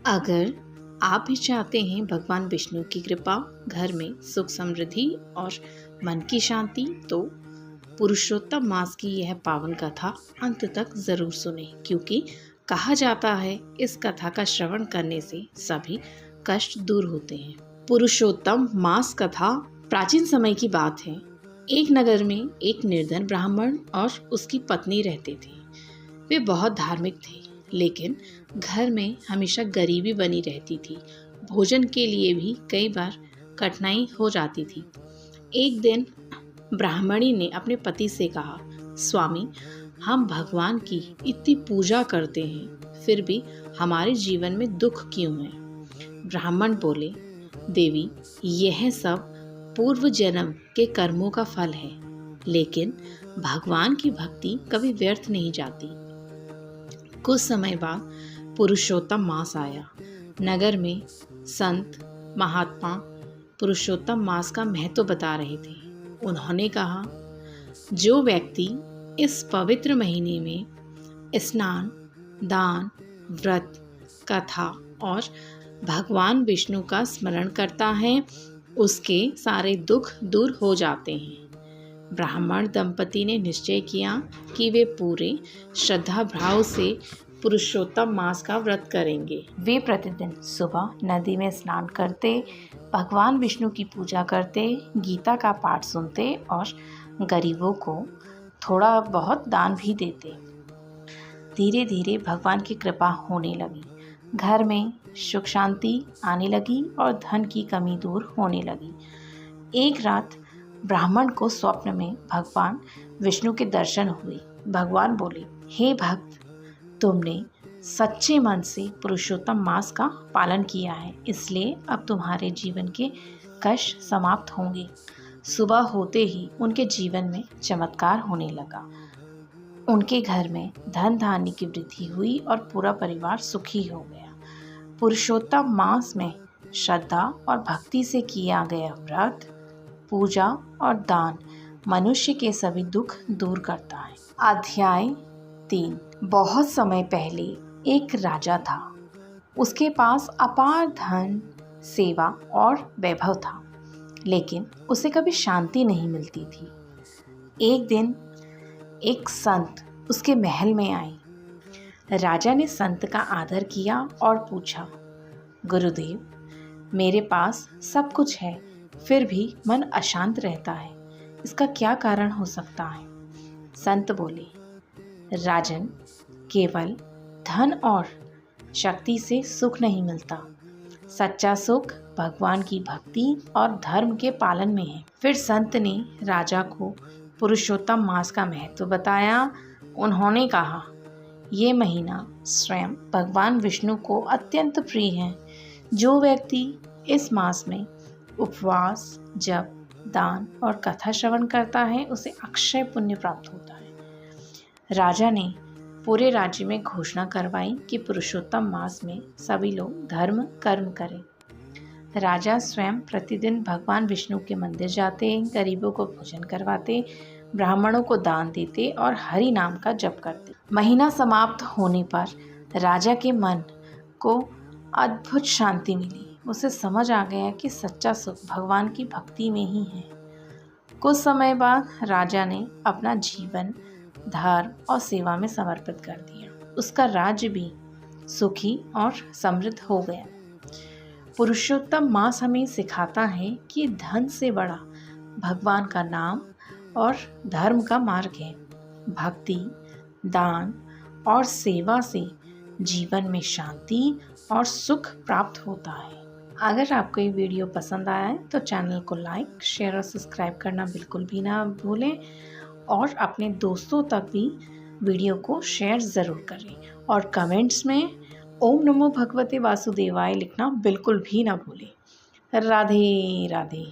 अगर आप भी चाहते हैं भगवान विष्णु की कृपा, घर में सुख समृद्धि और मन की शांति, तो पुरुषोत्तम मास की यह पावन कथा अंत तक जरूर सुने, क्योंकि कहा जाता है इस कथा का श्रवण करने से सभी कष्ट दूर होते हैं। पुरुषोत्तम मास कथा प्राचीन समय की बात है। एक नगर में एक निर्धन ब्राह्मण और उसकी पत्नी रहते थे। वे बहुत धार्मिक थे, लेकिन घर में हमेशा गरीबी बनी रहती थी। भोजन के लिए भी कई बार कठिनाई हो जाती थी। एक दिन ब्राह्मणी ने अपने पति से कहा, स्वामी, हम भगवान की इतनी पूजा करते हैं, फिर भी हमारे जीवन में दुख क्यों है? ब्राह्मण बोले, देवी, यह सब पूर्व जन्म के कर्मों का फल है, लेकिन भगवान की भक्ति कभी व्यर्थ नहीं जाती। कुछ समय बाद पुरुषोत्तम मास आया। नगर में संत महात्मा पुरुषोत्तम मास का महत्व बता रहे थे। उन्होंने कहा, जो व्यक्ति इस पवित्र महीने में स्नान, दान, व्रत, कथा और भगवान विष्णु का स्मरण करता है, उसके सारे दुख दूर हो जाते हैं। ब्राह्मण दंपति ने निश्चय किया कि वे पूरे श्रद्धा भाव से पुरुषोत्तम मास का व्रत करेंगे। वे प्रतिदिन सुबह नदी में स्नान करते, भगवान विष्णु की पूजा करते, गीता का पाठ सुनते और गरीबों को थोड़ा बहुत दान भी देते। धीरे धीरे भगवान की कृपा होने लगी। घर में सुख शांति आने लगी और धन की कमी दूर होने लगी। एक रात ब्राह्मण को स्वप्न में भगवान विष्णु के दर्शन हुए। भगवान बोले, हे भक्त, तुमने सच्चे मन से पुरुषोत्तम मास का पालन किया है, इसलिए अब तुम्हारे जीवन के कष्ट समाप्त होंगे। सुबह होते ही उनके जीवन में चमत्कार होने लगा। उनके घर में धन धान्य की वृद्धि हुई और पूरा परिवार सुखी हो गया। पुरुषोत्तम मास में श्रद्धा और भक्ति से किया गया व्रत, पूजा और दान मनुष्य के सभी दुख दूर करता है। अध्याय 3। बहुत समय पहले एक राजा था। उसके पास अपार धन, सेवा और वैभव था, लेकिन उसे कभी शांति नहीं मिलती थी। एक दिन एक संत उसके महल में आए। राजा ने संत का आदर किया और पूछा, गुरुदेव, मेरे पास सब कुछ है, फिर भी मन अशांत रहता है, इसका क्या कारण हो सकता है? संत बोले, राजन, केवल धन और शक्ति से सुख नहीं मिलता। सच्चा सुख भगवान की भक्ति और धर्म के पालन में है। फिर संत ने राजा को पुरुषोत्तम मास का महत्व बताया। उन्होंने कहा, ये महीना स्वयं भगवान विष्णु को अत्यंत प्रिय है। जो व्यक्ति इस मास में उपवास, जप, दान और कथा श्रवण करता है, उसे अक्षय पुण्य प्राप्त होता है। राजा ने पूरे राज्य में घोषणा करवाई कि पुरुषोत्तम मास में सभी लोग धर्म कर्म करें। राजा स्वयं प्रतिदिन भगवान विष्णु के मंदिर जाते, गरीबों को भोजन करवाते, ब्राह्मणों को दान देते और हरि नाम का जप करते। महीना समाप्त होने पर राजा के मन को अद्भुत शांति मिली। उसे समझ आ गया कि सच्चा सुख भगवान की भक्ति में ही है। कुछ समय बाद राजा ने अपना जीवन धर्म और सेवा में समर्पित कर दिया। उसका राज्य भी सुखी और समृद्ध हो गया। पुरुषोत्तम मास हमें सिखाता है कि धन से बड़ा भगवान का नाम और धर्म का मार्ग है। भक्ति, दान और सेवा से जीवन में शांति और सुख प्राप्त होता है। अगर आपको ये वीडियो पसंद आया है तो चैनल को लाइक, शेयर और सब्सक्राइब करना बिल्कुल भी ना भूलें और अपने दोस्तों तक भी वीडियो को शेयर ज़रूर करें और कमेंट्स में ओम नमो भगवते वासुदेवाय लिखना बिल्कुल भी ना भूलें। राधे राधे।